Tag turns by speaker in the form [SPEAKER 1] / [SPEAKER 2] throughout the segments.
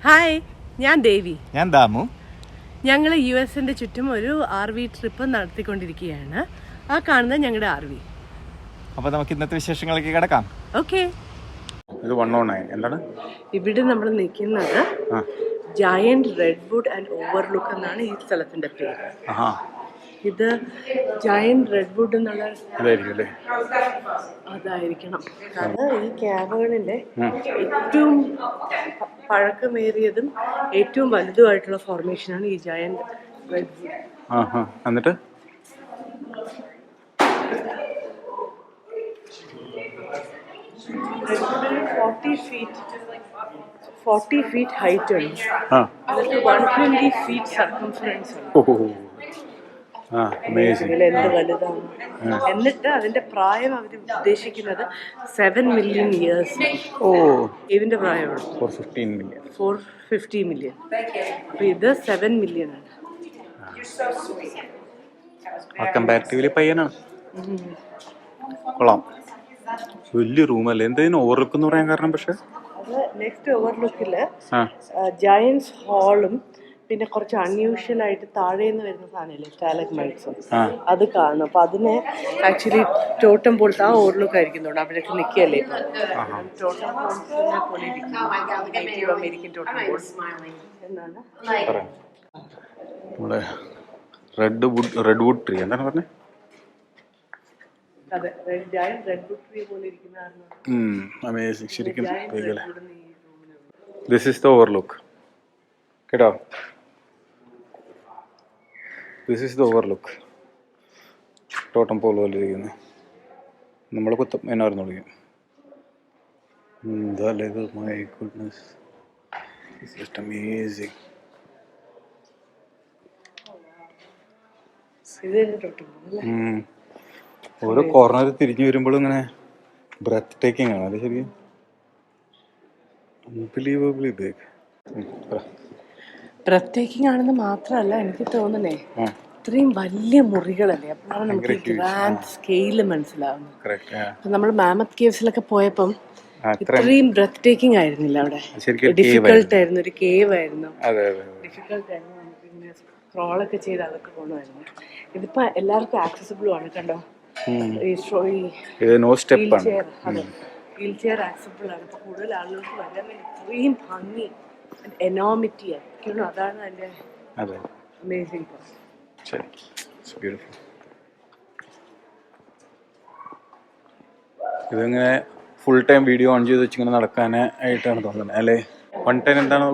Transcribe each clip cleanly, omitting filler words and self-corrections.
[SPEAKER 1] Hi, ഞാൻ ദേവി.
[SPEAKER 2] ഞാൻ ദാമു.
[SPEAKER 1] ഞങ്ങൾ US-ന്റെ ചുറ്റും ഒരു RV ട്രിപ്പ് നടത്തിക്കൊണ്ടിരിക്കുകയാണ്. ആ കാണുന്നത് ഞങ്ങളുടെ RV.
[SPEAKER 2] അപ്പോൾ നമുക്ക് ഇന്നത്തെ വിശേഷങ്ങളിലേക്ക് കിടക്കാം.
[SPEAKER 1] ഓക്കെ.
[SPEAKER 2] ഇത് 109 എന്താണ്?
[SPEAKER 1] ഇവിടെ നമ്മൾ നിൽക്കുന്നത് ജയന്റ് റെഡ്വുഡ് ആൻഡ് ഓവർലുക്ക് എന്നാണ് ഈ സ്ഥലത്തിന്റെ പേര്. ഇത് ജയന്റ് റെഡ്വുഡ് എന്നുള്ള അതായിരിക്കണം. അത് ഈ ക്യാബുകളിലെ ഏറ്റവും പഴക്കമേറിയതും ഏറ്റവും വലുതുമായിട്ടുള്ള ഫോർമേഷനാണ് ഈ ജയന്റ് റെഡ്വുഡ്.
[SPEAKER 2] എന്നിട്ട്
[SPEAKER 1] 40 feet height ഉണ്ട്. എന്നിട്ട് 120 feet circumference ഉണ്ട്. എന്ത് വലുതാണ്. എന്നിട്ട് അതിന്റെ പ്രായം അവർ ഉദ്ദേശിക്കുന്നത് 7 million years. ഇതിന്റെ പ്രായമുള്ളൂ 450 million. അപ്പൊ ഇത് 7 million ആണ്.
[SPEAKER 2] കമ്പാരിറ്റീവ്ലി പയ്യനാണ്. കൊള്ളാം. വലിയ റൂമല്ലേ. എന്തിനു ഓവർലുക്ക് എന്ന് പറയാൻ കാരണം? പക്ഷെ
[SPEAKER 1] അത് നെക്സ്റ്റ് ഓവർലുക്കില് ജയൻസ് ഹാളും പിന്നെ കുറച്ച് അൺയൂഷ്വൽ ആയിട്ട് താഴേന്ന് വരുന്ന സാധനമില്ലേ, സ്റ്റാലഗ്മൈറ്റ്സും, അത് കാണും. അപ്പൊ അതിനെ ആക്ച്വലി ടോട്ടം പോലത്തെ ആ ഓവർലുക്ക് ആയിരിക്കുന്നുണ്ട്. അവിടെയൊക്കെ നിൽക്കുകയല്ലേ ടോട്ടം പോൾസിനെ പോലെ ഇരിക്കും. അമേരിക്കൻ ടോട്ടം പോൾസ് എന്നാണ്
[SPEAKER 2] റെഡ്വുഡ് ട്രീ. എന്താണ് പറഞ്ഞത്?
[SPEAKER 1] അതെ, റെഡ്വുഡ് ട്രീ പോലെ ഇരിക്കുന്നതാണ്.
[SPEAKER 2] അമേസിംഗ്. ശരിക്കും ദിസ് ഈസ് ദ ഓവർലുക്ക്. കേട്ടോ, this is the overlook. Totem pole പോലെ ഇരിക്കുന്നത്. നമ്മൾ കുത്തം എന്നായിരുന്നു വിളിക്കും. എന്താല്ലേ ഇത്. My goodness, it's just amazing. ഓരോ കോർണർ തിരിഞ്ഞു വരുമ്പോഴും ഇങ്ങനെ ബ്രെത്ത് ടേക്കിംഗ് ആണ്. അത് ശരിക്കും അൺബിലീവബിളി ബിഗ്.
[SPEAKER 1] ബ്രെത്ത് ടേക്കിംഗ് ആണെന്ന് മാത്രമല്ല, എനിക്ക് തോന്നുന്നേ ഇത്രയും വലിയ മുറികളല്ലേ, അപ്പോഴാണ് നമുക്ക് ഗ്രാൻഡ് സ്കെയില് മനസ്സിലാവുന്നത്. നമ്മൾ മാമത്ത് കേവ്സിലൊക്കെ പോയപ്പം ഇത്രയും ബ്രെത്ത് ടേക്കിംഗ് ആയിരുന്നില്ല അവിടെ. ഡിഫിക്കൽട്ട് ആയിരുന്നു, ഒരു കേവ് ആയിരുന്നു, ഡിഫിക്കൽട്ട് ആയിരുന്നു. പിന്നെ സ്ക്രോളൊക്കെ ചെയ്ത് അതൊക്കെ പോകണമായിരുന്നു. ഇതിപ്പോ എല്ലാവർക്കും ആക്സസിബിളും ആണ്. കണ്ടോ, വീൽ ചെയർ ആക്സസിബിൾ ആണ്. ഇപ്പൊ കൂടുതൽ ആളുകൾക്ക് വരാൻ വേണ്ടി ഇത്രയും ഭംഗി, എനോമിറ്റി ആയിരിക്കണം. അതാണ് അതിന്റെ അമേസിംഗ് പാർട്ട്.
[SPEAKER 2] ഇതിങ്ങനെ ഫുൾ ടൈം വീഡിയോ ഓൺ ചെയ്ത് വെച്ചിങ്ങനെ നടക്കാനായിട്ടാണ് തോന്നുന്നത് അല്ലേ? 110 എന്താണ്?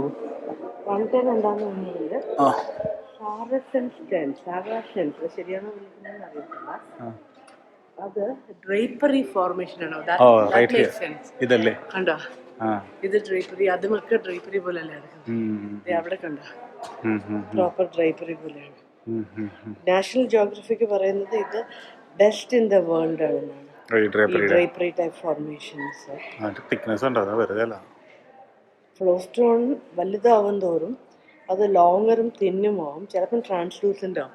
[SPEAKER 1] 110 എന്താന്ന് പറഞ്ഞാല് ശരിയാണോ വിളിക്കുന്നതെന്ന് അറിയത്തില്ല. അത് ഡ്രേപ്പറി ഫോർമേഷൻ ആണോ?
[SPEAKER 2] ഇതല്ലേ?
[SPEAKER 1] കണ്ടോ, ഇത് ഡ്രേപ്പറി. അതുമൊക്കെ ഡ്രേപ്പറി പോലെയല്ലേ നടക്കുന്നത്. അവിടെ കണ്ടോ, പ്രോപ്പർ ഡ്രേപ്പറി പോലെയാണ്. നാഷണൽ ജോഗ്രഫിക്ക് പറയുന്നത് ഇത് ബെസ്റ്റ് ഇൻ ദ വേൾഡ് ആണെന്നാണ്. ഡ്രേപ്പറി ടൈപ്പ് ഫോർമേഷൻസ്. ഫ്ലോ സ്റ്റോൺ വലുതാവും തോറും അത് ലോങ്ങറും തിന്നുമാവും, ചിലപ്പം ട്രാൻസ്ലൂസൻ്റ് ആവും.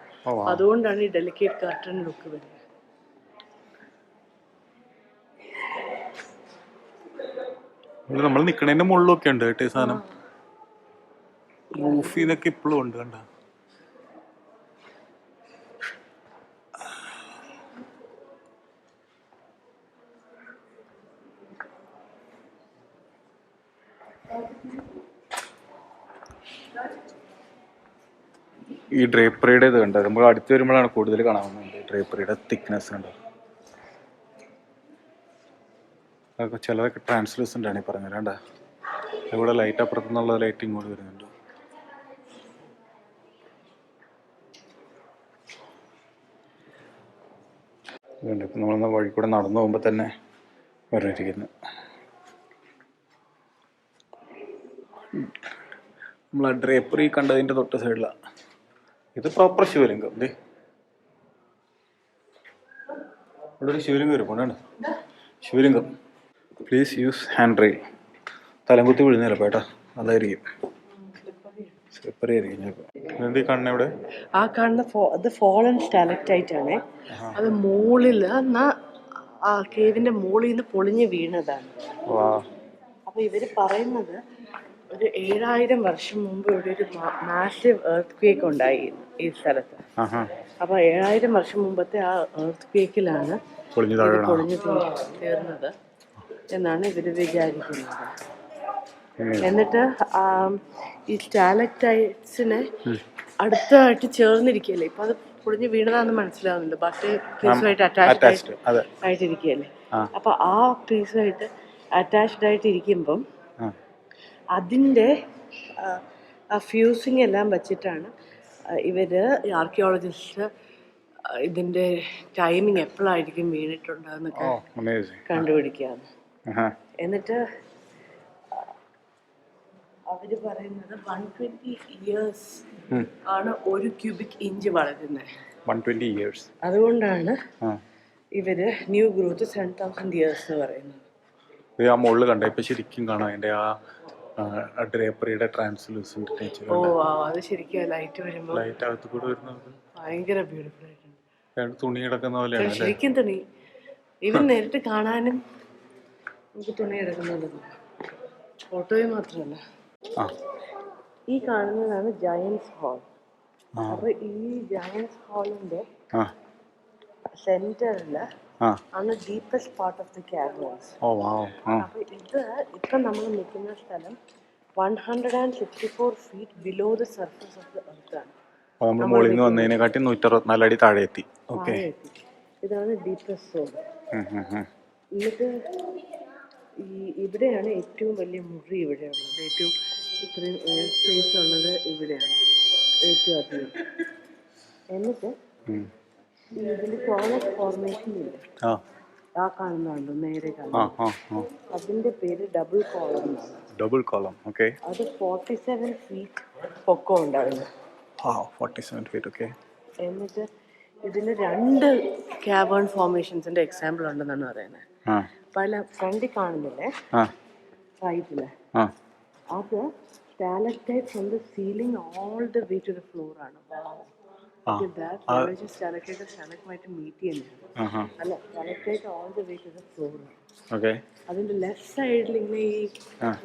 [SPEAKER 1] അതുകൊണ്ടാണ് ഈ ഡെലിക്കേറ്റ് കർട്ടൺ ലുക്ക് വരുന്നത്.
[SPEAKER 2] നമ്മൾ നിക്കണേന്റെ മുകളിലൊക്കെ ഉണ്ട് കേട്ടോ സാധനം. റൂഫിൽ നിന്നൊക്കെ ഇപ്പോഴും ഉണ്ട്. കണ്ട, ഈ ഡ്രേപ്പറിയുടെ ഇത് കണ്ടത് നമ്മൾ അടുത്ത് വരുമ്പോഴാണ് കൂടുതൽ കാണാവുന്നത്. ഡ്രേപ്പറിയുടെ തിക്നെസ് കണ്ടോ. അതൊക്കെ ചിലതൊക്കെ ട്രാൻസ്ലൂസൻ്റ് ആണ് ഈ പറഞ്ഞത്. വേണ്ട, ഇവിടെ ലൈറ്റ് അപ്പുറത്തു നിന്നുള്ള ലൈറ്റ് ഇങ്ങോട്ട് വരുന്നുണ്ട്. ഇപ്പം നമ്മളെന്ന വഴി കൂടെ നടന്നു പോകുമ്പോൾ തന്നെ വരയിരിക്കുന്നു. നമ്മൾ ആ ഡ്രേപ്പറി കണ്ടതിൻ്റെ തൊട്ട് സൈഡിലാണ്. ഇത് പ്രോപ്പർ ശിവലിംഗം. ഇതേ ഇവിടെ ഒരു ശിവലിംഗം വരും. ശിവലിംഗം. Please use hand rail. തലംകുത്തി വിഴുന്നില്ല പേട്ടാ, അതായിരിക്കും സ്ലിപ്പറി ആയിരിക്കും. കണ്ണെവിടെ?
[SPEAKER 1] ആ കാണുന്ന അത് ഫോളൻ സ്റ്റാലക്ടൈറ്റ് ആണ്. അത് മുകളിൽ ആ കേവിന്റെ മുകളിൽ നിന്ന് പൊളിഞ്ഞ് വീണതാണ്. അപ്പൊ ഇവര് പറയുന്നത് ഒരു 7000 വർഷം മുമ്പ് ഇവിടെ ഒരു മാസീവ് എർത്ത് ക്വേക്ക് ഉണ്ടായി ഈ സ്ഥലത്ത്. അപ്പോൾ 7000 വർഷം മുമ്പത്തെ ആ എർത്ത് ക്വേക്കിലാണ് ഇത് പൊളിഞ്ഞു തീർന്നത് എന്നാണ് ഇവർ വിചാരിക്കുന്നത്. എന്നിട്ട് ഈ സ്റ്റാലക്ടൈറ്റ്സിനെ അടുത്തായിട്ട് ചേർന്നിരിക്കുകയല്ലേ, ഇപ്പം അത് പൊളിഞ്ഞ് വീണതാണെന്ന് മനസ്സിലാവുന്നുണ്ട്. ബാക്കി പീസുമായിട്ട് അറ്റാച്ച്ഡ് ആയിട്ടിരിക്കുകയല്ലേ. അപ്പോൾ ആ പീസുമായിട്ട് അറ്റാച്ച്ഡ് ആയിട്ടിരിക്കുമ്പം അതിൻ്റെ ആ ഫ്യൂസിങ് എല്ലാം വച്ചിട്ടാണ് ഇവർ ആർക്കിയോളജിസ്റ്റ് ഇതിൻ്റെ ടൈമിങ് എപ്പോഴായിരിക്കും വീണിട്ടുണ്ടാകുന്നൊക്കെ കണ്ടുപിടിക്കുകയാണ്. എന്നിട്ട് അവർ പറയുന്നത് 120 years ആണ് ഒരു ക്യൂബിക് ഇഞ്ച് വളരുന്നത്.
[SPEAKER 2] 120 years.
[SPEAKER 1] അതുകൊണ്ടാണ് ഇവര് ന്യൂ ഗ്രോത്ത് 10,000 years എന്ന് പറയുന്നത്.
[SPEAKER 2] ആ മുകളിൽ കണ്ട ഇപ്പൊ ശരിക്കും കാണാം അതിന്റെ ആ ഡ്രേപ്പറിയുടെ ട്രാൻസ്ലൂസന്റ് നേച്ചർ.
[SPEAKER 1] ഓ അത് ശരിക്കും ലൈറ്റ് വരുമ്പോൾ
[SPEAKER 2] ലൈറ്റ് അകത്ത് കൂടെ വരുന്നത്
[SPEAKER 1] ഭയങ്കര ബ്യൂട്ടിഫുൾ ആയിട്ടുണ്ട്.
[SPEAKER 2] തുണി കിടക്കുന്ന പോലെയാണ്
[SPEAKER 1] ശരിക്കും തുണി. ഇവൻ നേരിട്ട് കാണാനും നമുക്ക് തുണി കിടക്കുന്നത് ഫോട്ടോയിൽ മാത്രമല്ല. ഈ കാണുന്നതാണ് ജയൻസ് ഹാൾ. അപ്പൊ ഈ ജയൻസ് ഹാളിന്റെ സെന്ററിൽ ആണ് ഡീപ്പസ്റ്റ് പാർട്ട് ഓഫ് ദി കാവേഴ്സ്. അപ്പൊ ഇത് ഇപ്പൊ നമ്മൾ നിൽക്കുന്ന സ്ഥലം 164 feet below the surface of the earth ആണ്.
[SPEAKER 2] നമ്മൾ മുകളിൽ നിന്ന് വന്നതിനെക്കാട്ടി 164 അടി താഴെ എത്തി.
[SPEAKER 1] ഇതാണ് ഡീപ്പസ്റ്റ് സോൺ. എന്നിട്ട് ഇവിടെയാണ് ഏറ്റവും വലിയ മുറി ഇവിടെയുള്ളത്. ഏറ്റവും ഇത്രയും സ്പേസ് ഉള്ളത് ഇവിടെയാണ് ഏറ്റവും അധികം. എന്നിട്ട് ഇതിന്റെ കോളസ് ഫോർമേഷൻ ഇല്ല, ആ കാണുന്നുണ്ടോ നേരെ കാണുന്നു, അതിന്റെ പേര് double column.
[SPEAKER 2] Double column. Okay.
[SPEAKER 1] അത് 47 feet പൊക്കം ഉണ്ടായിരുന്നു.
[SPEAKER 2] 47 feet. ഓക്കേ.
[SPEAKER 1] എന്നിട്ട് ഇതിന് 2 കാവേൺ ഫോർമേഷൻസിന്റെ എക്സാമ്പിൾ ഉണ്ടെന്നാണ് പറയുന്നത്. പല ഫ്രണ്ടിൽ കാണുന്നില്ലേ റൈറ്റില്, അത് stalactite from the ceiling all the way to the floor ആണ്. സ്റ്റാലക്ടൈറ്റ് മീറ്റ് ചെയ്യുന്നത് അല്ല, stalactite all the way to the floor ആണ്. അതിന്റെ ലെഫ്റ്റ് സൈഡിൽ ഇങ്ങനെ ഈ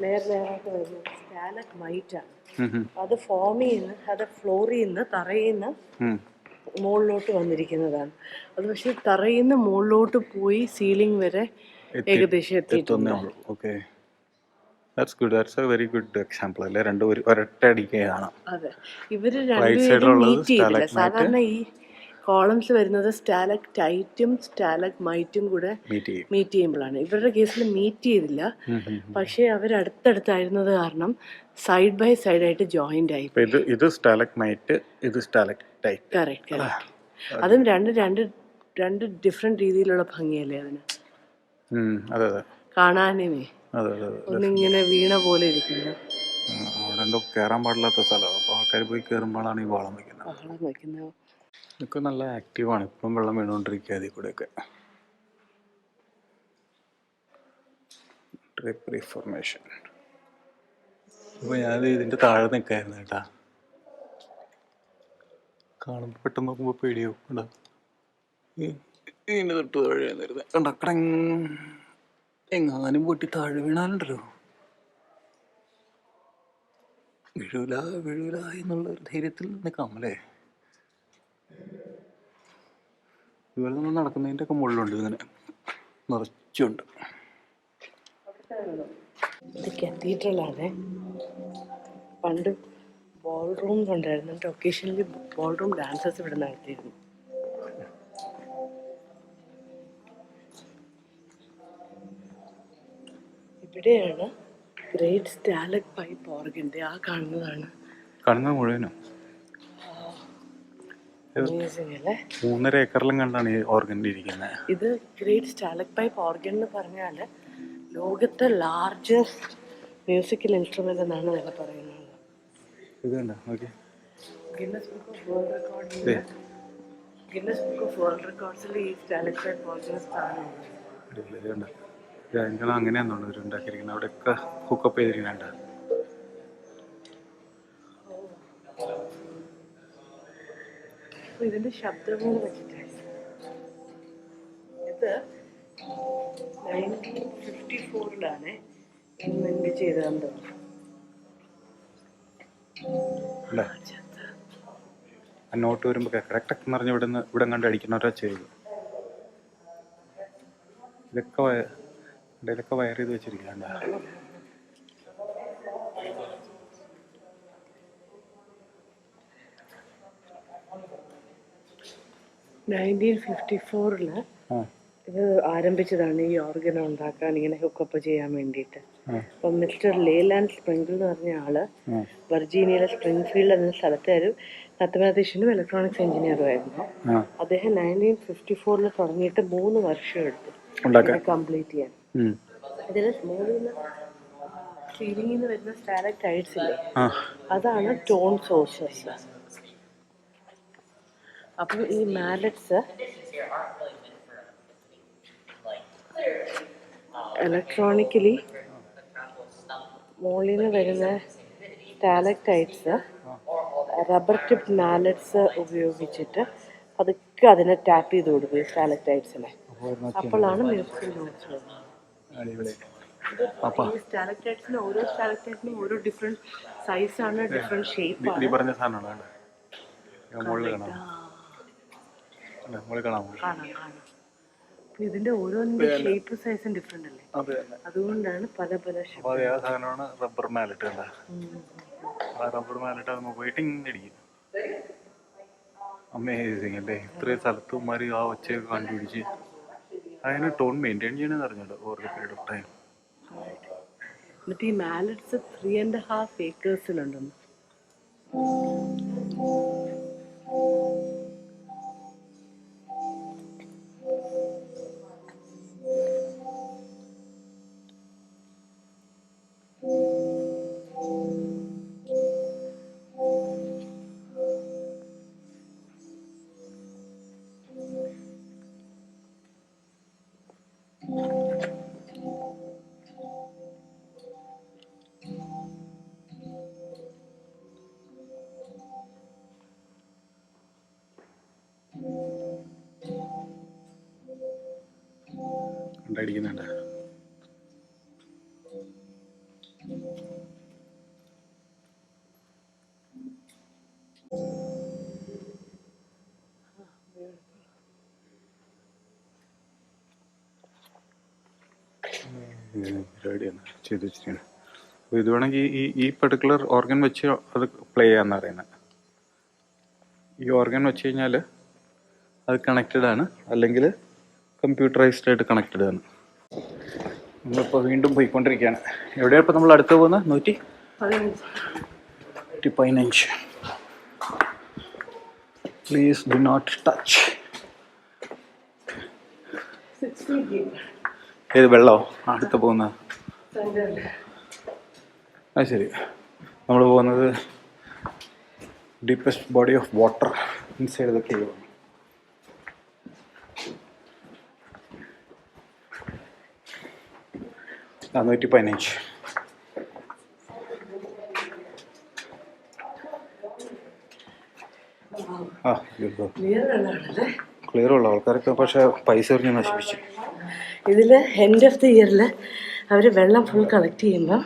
[SPEAKER 1] ലെയർ ലെയറായിട്ട് വരുന്നത് സ്റ്റാലക്മൈറ്റ് ആണ്. അത് ഫോം ചെയ്യുന്ന, അത് ഫ്ലോറിൽ നിന്ന് തറയിൽ നിന്ന് മുകളിലോട്ട് വന്നിരിക്കുന്നതാണ്. അത് പക്ഷെ തറയിൽ നിന്ന് മുകളിലോട്ട് പോയി സീലിംഗ് വരെ ഏകദേശം എത്തിയിട്ടുണ്ട്.
[SPEAKER 2] That's good. That's a very good example. അല്ലേ, രണ്ടും ഒരൊറ്റ അടിക്കുകയാണ്.
[SPEAKER 1] അതെ, ഇവര് രണ്ടുപേരും മീറ്റ് ചെയ്തില്ല. സാധാരണ ഈ കോളംസ് വരുന്നത് സ്റ്റാലക്ടൈറ്റും സ്റ്റാലക്മൈറ്റും കൂടെ മീറ്റ് ചെയ്യുമ്പോഴാണ്. ഇവരുടെ കേസിൽ മീറ്റ് ചെയ്തില്ല, പക്ഷെ അവർ അടുത്തടുത്തായിരുന്നത് കാരണം സൈഡ് ബൈ സൈഡ് ആയിട്ട് ജോയിന്റ് ആയി.
[SPEAKER 2] ഇത് സ്റ്റാലക്മൈറ്റ്, ഇത് സ്റ്റാലക്ടൈറ്റ്.
[SPEAKER 1] കറക്റ്റ്. അതും രണ്ട് ഡിഫറെന്റ് രീതിയിലുള്ള ഭംഗിയല്ലേ അതിന് കാണാനേ. ഒന്നിങ്ങനെ വീണ പോലെ ഇരിക്കുന്നു.
[SPEAKER 2] അവിടെ എന്തോ കയറാൻ പാടില്ലാത്ത സ്ഥലമാണ്. അപ്പോൾ ആൾക്കാർ പോയി കയറുമ്പോഴാണ് ഈ വളം വയ്ക്കുന്നത്. ഇതൊക്കെ നല്ല ആക്റ്റീവാണ്. ഇപ്പം വെള്ളം വീണുകൊണ്ടിരിക്കുക അതിൽ കൂടെയൊക്കെ. ഡ്രേപ്പറി ഫോർമേഷൻ. അപ്പോൾ ഞാൻ ഇതിൻ്റെ താഴെ നിൽക്കായിരുന്നു കേട്ടാ. കാണുമ്പോൾ പെട്ടെന്ന് നോക്കുമ്പോൾ പേടിയോ കണ്ടോ, ഇതിൻ്റെ തൊട്ട് താഴെ കണ്ട കടങ് എങ്ങാനും പൊട്ടി താഴെ വീണാലുണ്ടല്ലോ വീഴൂല എന്നുള്ള ഒരു ധൈര്യത്തിൽ നിൽക്കാം അല്ലേ. ഇതുപോലെ നമ്മൾ നടക്കുന്നതിൻ്റെ ഒക്കെ മുകളിലുണ്ട്, ഇങ്ങനെ നിറച്ചുണ്ട്.
[SPEAKER 1] ഇത് കത്തീഡ്രലാണ്. പണ്ട് ബോൾ റൂംസ് ഉണ്ടായിരുന്നു. ഒക്കേഷനിൽ ബോൾ റൂം ഡാൻസസ് ഇവിടെ നടത്തിയിരുന്നു. ഇവിടെയാണ് ഗ്രേറ്റ് സ്റ്റാലക്മൈറ്റ് ഓർഗൻ. ആ കാണുന്നതാണ്
[SPEAKER 2] മുഴുവനും. 3.5 ഏക്കറിലും കണ്ടാണ് ഈ ഓർഗൻ ഇരിക്കുന്നത്.
[SPEAKER 1] ഇത് ഗ്രേറ്റ് സ്റ്റാലക്മൈറ്റ് ഓർഗൻ എന്ന് പറഞ്ഞാൽ ലോകത്തെ ലാർജസ്റ്റ് മ്യൂസിക്കൽ ഇൻസ്ട്രുമെന്റ് എന്നാണ് ഇതിനെ പറയുന്നത്. ഗിന്നസ് ബുക്ക് ഓഫ് വേൾഡ് റെക്കോർഡ്സിൽ ഈ സ്റ്റാലക്മൈറ്റ് ഓർഗൻ സ്ഥാനമുണ്ട്.
[SPEAKER 2] അങ്ങനെയാണെന്നുള്ളത് ഇവർ ഉണ്ടാക്കിയിരിക്കുന്നത്. അവിടെയൊക്കെ ഹുക്കപ്പ് ചെയ്തിരിക്കുന്നുണ്ട്.
[SPEAKER 1] ഇതിന്റെ ശബ്ദങ്ങൾ വെച്ചിട്ടാണ്. ഇത് 1954 ഇൻവെന്റ് ചെയ്തതെന്ന് തോന്നുന്നു.
[SPEAKER 2] അല്ലേ? ആ നോട്ട് വരുമ്പോൾ കറക്റ്റ് എന്ന് പറഞ്ഞ് ഇവിടെ കണ്ട് അടിക്കുന്നവരാ ചെയ്തു. ഇതൊക്കെ വയർ ചെയ്ത് വെച്ചിരിക്കണ്ട.
[SPEAKER 1] 1954 ഇത് ആരംഭിച്ചതാണ് ഈ ഓർഗൻ ഉണ്ടാക്കാൻ, ഇങ്ങനെ ഹുക്കപ്പ് ചെയ്യാൻ വേണ്ടിയിട്ട്. അപ്പം മിസ്റ്റർ ലേലാൻഡ് സ്പ്രിങ്കിൾ എന്ന് പറഞ്ഞ ആള് വെർജീനിയയിലെ സ്പ്രിംഗ്ഫീൽഡ് എന്ന സ്ഥലത്തെ ഒരു മാത്തമാറ്റീഷ്യനും ഇലക്ട്രോണിക്സ് എഞ്ചിനീയറും ആയിരുന്നു. അദ്ദേഹം 1954 തുടങ്ങിയിട്ട് 3 വർഷം എടുത്തു കംപ്ലീറ്റ് ചെയ്യാൻ. ഇതിൽ സീലിംഗിൽ നിന്ന് വരുന്ന സ്റ്റാലക്ടൈറ്റ്സ് ഇല്ലേ, അതാണ് ടോൺ സോഴ്സസ്. അപ്പം ഈ മാലറ്റ്സ് ഇലക്ട്രോണിക്കലി മുകളിൽ നിന്ന് വരുന്ന സ്റ്റാലക്ടൈറ്റ്സ് റബ്ബർ ടിപ്പ് മാലറ്റ്സ് ഉപയോഗിച്ചിട്ട് പതുക്കെ അതിനെ ടാപ്പ് ചെയ്ത് കൊടുക്കും, ഈ സ്റ്റാലക്ടൈറ്റ്സിനെ. അപ്പോഴാണ് മ്യൂസിക്കൽ നോട്ട്സ് വരുന്നത്. ഈ സ്റ്റാലക്ടൈറ്റ്സിന് ഓരോ സ്റ്റാലക്ടൈറ്റിനും ഓരോ ഡിഫറെന്റ് സൈസാണ്, ഡിഫറെന്റ് ഷേപ്പാണ്. ഇതിന്റെ ഓരോന്നിന്റെ ഷേപ്പ് സൈസും ഡിഫറെന്റ് അല്ലേ, അതുകൊണ്ടാണ് പല പല
[SPEAKER 2] rubber mallet. Rubber mallet waiting അടിക്കും. അമേസിങ് അല്ലേ? ഇത്രയും സ്ഥലത്തുമാര് ആ ഒച്ചയൊക്കെ കണ്ടുപിടിച്ച് അതിന് ടോൺ മെയിൻറ്റെയിൻ ചെയ്യണമെന്ന് അറിഞ്ഞല്ലോ over the period of time.
[SPEAKER 1] എന്നിട്ട് ഈ മാലറ്റ്സ് 3.5 ഏക്കേഴ്സിലുണ്ടെന്ന്.
[SPEAKER 2] അടിക്കുന്നുണ്ട്. പരിപാടിയാണ് ചെയ്ത് വെച്ചിരിക്കുന്നത്. അപ്പോൾ ഇത് വേണമെങ്കിൽ ഈ പെർട്ടിക്കുലർ ഓർഗൻ വെച്ച് അത് പ്ലേ ചെയ്യാമെന്ന് പറയുന്നത്. ഈ ഓർഗൻ വെച്ച് കഴിഞ്ഞാൽ അത് കണക്റ്റഡ് ആണ്, അല്ലെങ്കിൽ കമ്പ്യൂട്ടറൈസ്ഡ് ആയിട്ട് കണക്റ്റഡ് ആണ്. നമ്മളിപ്പോൾ വീണ്ടും പോയിക്കൊണ്ടിരിക്കുകയാണ്. എവിടെയാണ് ഇപ്പോൾ നമ്മൾ അടുത്ത് പോകുന്നത്? 115. Please do not touch. ഏത് വെള്ളമോ അടുത്ത് പോകുന്നത്? അത് ശരി. നമ്മൾ പോകുന്നത് deepest body of water inside the cave. 115. Clear ഉള്ള ആൾക്കാരൊക്കെ പക്ഷെ പൈസ എറിഞ്ഞ് നശിപ്പിച്ചു.
[SPEAKER 1] ഇതിൽ എൻഡ് ഓഫ് ദി ഇയറിൽ അവർ വെള്ളം ഫുൾ കളക്ട് ചെയ്യുമ്പോൾ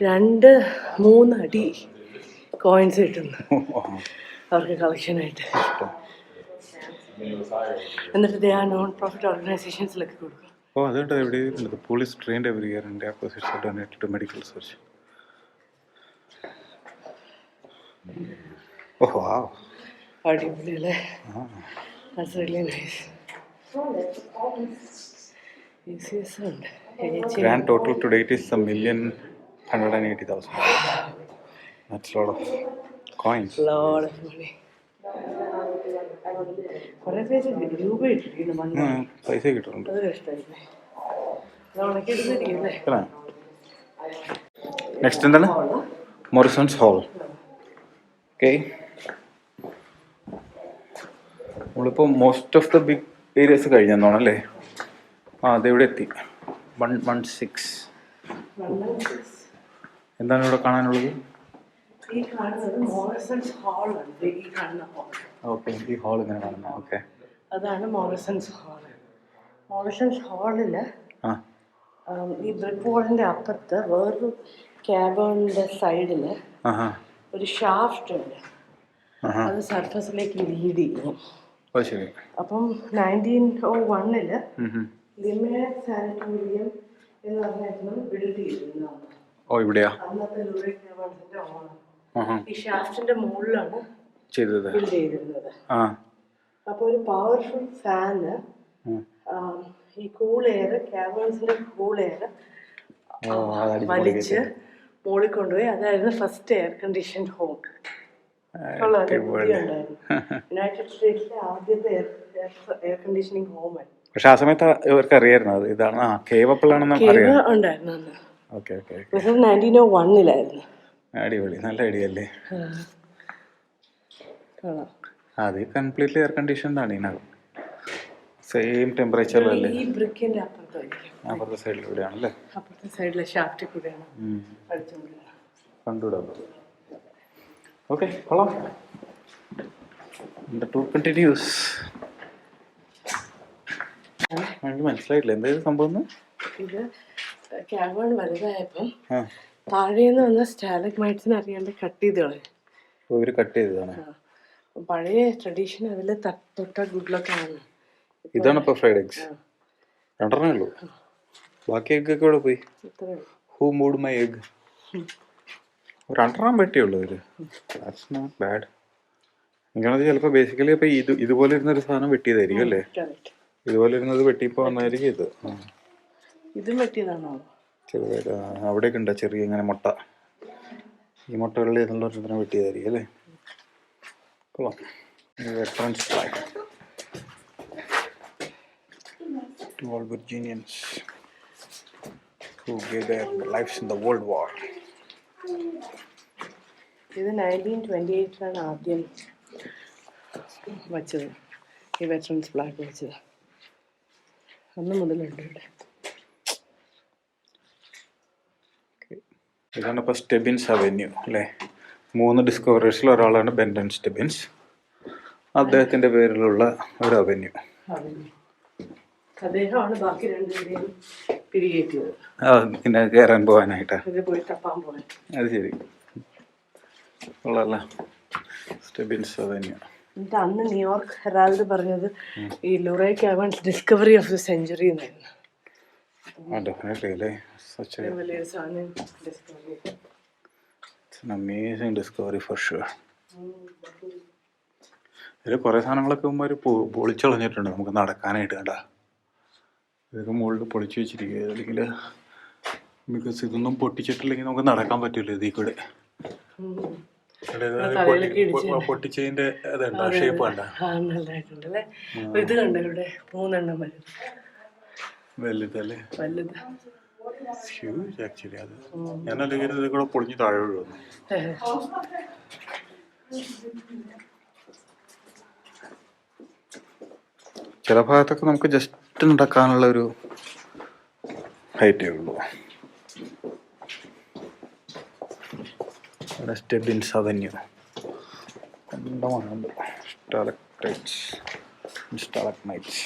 [SPEAKER 1] 2-3 അടി കോയിൻസ് കിട്ടുന്നു അവർക്ക് കളക്ഷനായിട്ട്. എന്നിട്ട് ആ നോൺ പ്രോഫിറ്റ് ഓർഗനൈസേഷൻസിലൊക്കെ കൊടുക്കും.
[SPEAKER 2] Oh, അതുകൊണ്ട് എവിടെയുണ്ട്. The pool is trained every year and deposits are donated to medical research. Oh, wow.
[SPEAKER 1] അടിപൊളി അല്ലേ? That's really nice. ഉണ്ട്.
[SPEAKER 2] Grand total to date is 1,180,000. That's a lot of coins.
[SPEAKER 1] Lot of money. കുറേ പേര് രൂപ ഇട്ടിരിക്കുന്നു.
[SPEAKER 2] പൈസ കിട്ടുന്നുണ്ട്.
[SPEAKER 1] അത് കഷ്ടമായില്ലേ? ഉണക്കിയെടുത്തിരിക്കുന്നേ.
[SPEAKER 2] നെക്സ്റ്റ് എന്താണ്? Morrisons hall. ഓക്കെ, നമ്മളിപ്പോൾ most of the big areas കഴിഞ്ഞെന്നോണം അല്ലേ? അതെവിടെ എത്തി? 116. എന്താണ് ഇവിടെ കാണാനുള്ളത്?
[SPEAKER 1] ഈ കാണുന്നത് മോറിസൺസ് ഹാളാണ്. ഈ കാണുന്ന ഹാൾ.
[SPEAKER 2] ഓക്കെ, ഈ ഹാൾ ഇങ്ങനെ കാണുന്നത്. ഓക്കെ,
[SPEAKER 1] അതാണ് മോറിസൺസ് ഹാൾ. മോറിസൺസ് ഹാളിൽ ഈ ബ്രിക്ക് വാളിൻ്റെ അപ്പുറത്ത് വേറൊരു ക്യാബിൻ്റെ സൈഡിൽ ഒരു ഷാഫ്റ്റ് ഉണ്ട്, അത് സർഫസിലേക്ക് ലീഡ് ചെയ്യും.
[SPEAKER 2] ശരി.
[SPEAKER 1] അപ്പം 1901 ലിമേർ സാനിറ്റോറിയം എന്ന് പറഞ്ഞാൽ ബിൽഡ് ചെയ്തിരുന്നതാണ്.
[SPEAKER 2] ഇവിടെയാ
[SPEAKER 1] അന്നത്തെ ലൂറി കേവാൻസിന്റെ ഓണർ. ഈ ഷാഫ്റ്റിന്റെ മുകളിലാണ് ബിൽഡ് ചെയ്തിരുന്നത്. അപ്പൊ ഒരു പവർഫുൾ ഫാന് ഈ കൂൾ എയർ, കാവേഴ്സിന്റെ കൂൾ എയർ വലിച്ച് മുകളിൽ കൊണ്ടുപോയി. അതായിരുന്നു first air conditioned home. United സ്റ്റേറ്റ്സിലെ ആദ്യത്തെ എയർ കണ്ടീഷനിങ് ഹോമാണ്.
[SPEAKER 2] പക്ഷെ ആ സമയത്ത് ഇവർക്ക് അറിയായിരുന്നു അത് ഇതാണ് കേവപ്പിളാണെന്ന്
[SPEAKER 1] ഉണ്ടായിരുന്നു അന്ന്. 1901
[SPEAKER 2] അടിപൊളി, നല്ല ഐഡിയ അല്ലേ? അത് കംപ്ലീറ്റ്ലി എയർ കണ്ടീഷൻഡ് ആണ് ഇതിനകം. സെയിം ടെമ്പറേച്ചറിലല്ലേ?
[SPEAKER 1] ഈ ബ്രിക്കിന്റെ
[SPEAKER 2] അപ്പുറത്തെ സൈഡിലൂടെയാണല്ലേ?
[SPEAKER 1] അപ്പുറത്തെ സൈഡിലെ ഷാഫ്റ്റിൽ കൂടെയാണ്
[SPEAKER 2] കണ്ടുവിടാം. ഓക്കെ, കൊള്ളാം. Tour continuous. എനിക്ക് മനസ്സിലായിട്ടില്ല എന്തായത് സംഭവം.
[SPEAKER 1] ഇത് ക്യാബൺ വലുതായപ്പം താഴേന്ന് വന്ന സ്റ്റാലഗ്മൈറ്റ്സിനെ അറിയാണ്ട് കട്ട് ചെയ്ത് കളയും.
[SPEAKER 2] ഇവര് കട്ട് ചെയ്തതാണ്.
[SPEAKER 1] പഴയ ട്രഡീഷൻ അതിൽ തൊട്ട ഗുഡ് ലക്ക് ആണ്.
[SPEAKER 2] ഇതാണ് ഇപ്പൊ ഫ്രൈഡ് എഗ്സ്. 2 ഉള്ളൂ. ബാക്കി എഗ് ഒക്കെ ഇവിടെ പോയി. Who moved my egg? 2 വെട്ടിയുള്ളൂ ഇവര്. That's not bad. എനിക്കാണത് ചിലപ്പോൾ ബേസിക്കലി അപ്പൊ ഇതുപോലെ ഇരുന്നൊരു സാധനം വെട്ടിയതായിരിക്കും അല്ലേ? ഇതുപോലെ ഇരുന്നത് വെട്ടിയപ്പോ വന്നായിരിക്കും ഇത്.
[SPEAKER 1] ഇതും വെട്ടിയതാണോ?
[SPEAKER 2] ചെറുതായിട്ട് അവിടെയൊക്കെ ഉണ്ടോ ചെറിയ ഇങ്ങനെ മുട്ട? ഈ മുട്ടകളിൽ ഏതെല്ലാം വെട്ടിയതായിരിക്കും അല്ലേ? കൊള്ളാം. Veterans flag to all Virginians who gave their lives in the World War.
[SPEAKER 1] ഇത് 1928 ആദ്യം വച്ചത്, ഈ വെറ്ററൻസ് ഫ്ലാഗ് വെച്ചത്. അന്ന് മുതലുണ്ട് ഇവിടെ.
[SPEAKER 2] ഇതാണ് ഇപ്പോൾ സ്റ്റെബിൻസ് അവന്യൂ അല്ലേ? 3 ഡിസ്കവറേഴ്സിൽ ഒരാളാണ് ബെൻഡൻ സ്റ്റെബിൻസ്. അദ്ദേഹത്തിൻ്റെ പേരിലുള്ള ഒരു അവന്യൂ.
[SPEAKER 1] അദ്ദേഹമാണ് ബാക്കി 2 പിരികേറ്റിയത്.
[SPEAKER 2] പിന്നെ കയറാൻ പോകാനായിട്ടാ
[SPEAKER 1] പോയി തപ്പാൻ പോകാൻ.
[SPEAKER 2] അത് ശരി, കൊള്ളാല്ല. സ്റ്റെബിൻസ് അവന്യൂ.
[SPEAKER 1] എന്നിട്ട് അന്ന് ന്യൂയോർക്ക് ഹെറാൾഡ് പറഞ്ഞത് ഈ ലൂറേ കാവൻസ് ഡിസ്കവറി ഓഫ് ദി സെഞ്ചുറി എന്നായിരുന്നു. വലിയൊരു സാധനം discovery.
[SPEAKER 2] It's an amazing discovery for sure. ഇതിൽ കുറേ സാധനങ്ങളൊക്കെ മുമ്പ് പൊളിച്ചളഞ്ഞിട്ടുണ്ട് നമുക്ക് നടക്കാനായിട്ട്. കണ്ടാ ഇതൊക്കെ മുകളിൽ പൊളിച്ചു വെച്ചിരിക്കുക. അല്ലെങ്കിൽ ബിക്കോസ് ഇതൊന്നും പൊട്ടിച്ചിട്ടില്ലെങ്കിൽ നമുക്ക് നടക്കാൻ പറ്റില്ല ഇതിൽ കൂടെ. പൊട്ടിച്ചതിന്റെ ഷേപ്പ് കണ്ട
[SPEAKER 1] നല്ലതായിട്ടുണ്ടല്ലേ? ഇത് കണ്ട ഇവിടെ 3 വരും.
[SPEAKER 2] വലുതല്ലേ?
[SPEAKER 1] വലുത്
[SPEAKER 2] ഹ്യൂജ് ആക്ച്വലി. അത് ഞാനല്ലെങ്കിൽ ഇത് കൂടെ പൊളിഞ്ഞ് താഴെ വീഴുന്നു. ചില ഭാഗത്തൊക്കെ നമുക്ക് ജസ്റ്റ് നടക്കാനുള്ള ഒരു ഹൈറ്റേ ഉള്ളൂ. സ്റ്റെബിൻസ് അവന്യൂ കണ്ടമാനം സ്റ്റാലക്ടൈറ്റ്സ്, സ്റ്റാലഗ്മൈറ്റ്സ്.